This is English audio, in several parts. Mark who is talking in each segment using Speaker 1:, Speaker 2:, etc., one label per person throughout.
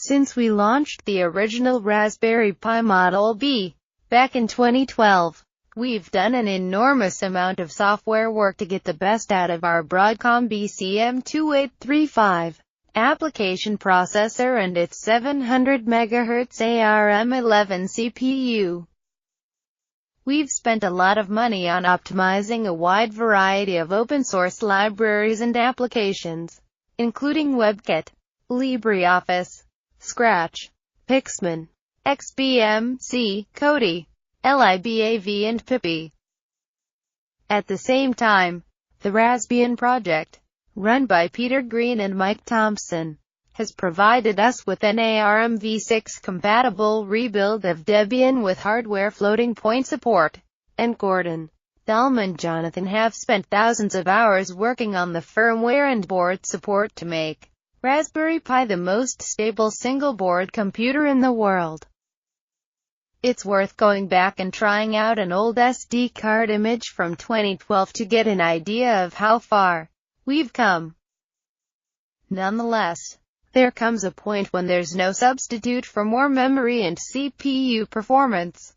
Speaker 1: Since we launched the original Raspberry Pi Model B back in 2012, we've done an enormous amount of software work to get the best out of our Broadcom BCM2835 application processor and its 700 MHz ARM11 CPU. We've spent a lot of money on optimizing a wide variety of open-source libraries and applications, including WebKit, LibreOffice, Scratch, Pixman, XBMC, Kodi, libav and PyPy. At the same time, the Raspbian project, run by Peter Green and Mike Thompson, has provided us with an ARMv6 compatible rebuild of Debian with hardware floating point support, and Gordon, Thelma and Jonathan have spent thousands of hours working on the firmware and board support to make Raspberry Pi the most stable single-board computer in the world. It's worth going back and trying out an old SD card image from 2012 to get an idea of how far we've come. Nonetheless, there comes a point when there's no substitute for more memory and CPU performance.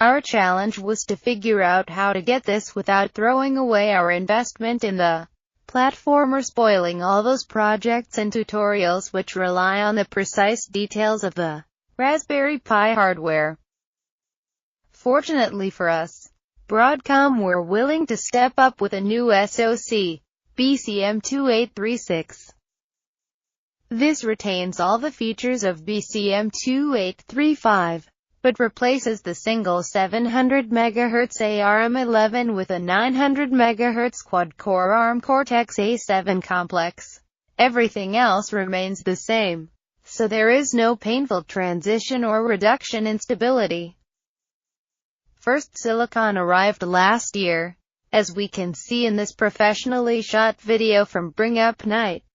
Speaker 1: Our challenge was to figure out how to get this without throwing away our investment in the platform or spoiling all those projects and tutorials which rely on the precise details of the Raspberry Pi hardware. Fortunately for us, Broadcom were willing to step up with a new SoC, BCM2836. This retains all the features of BCM2835, but replaces the single 700 MHz ARM11 with a 900 MHz quad-core ARM Cortex-A7 complex. Everything else remains the same, so there is no painful transition or reduction in stability. First silicon arrived last year, as we can see in this professionally shot video from Bring Up Night.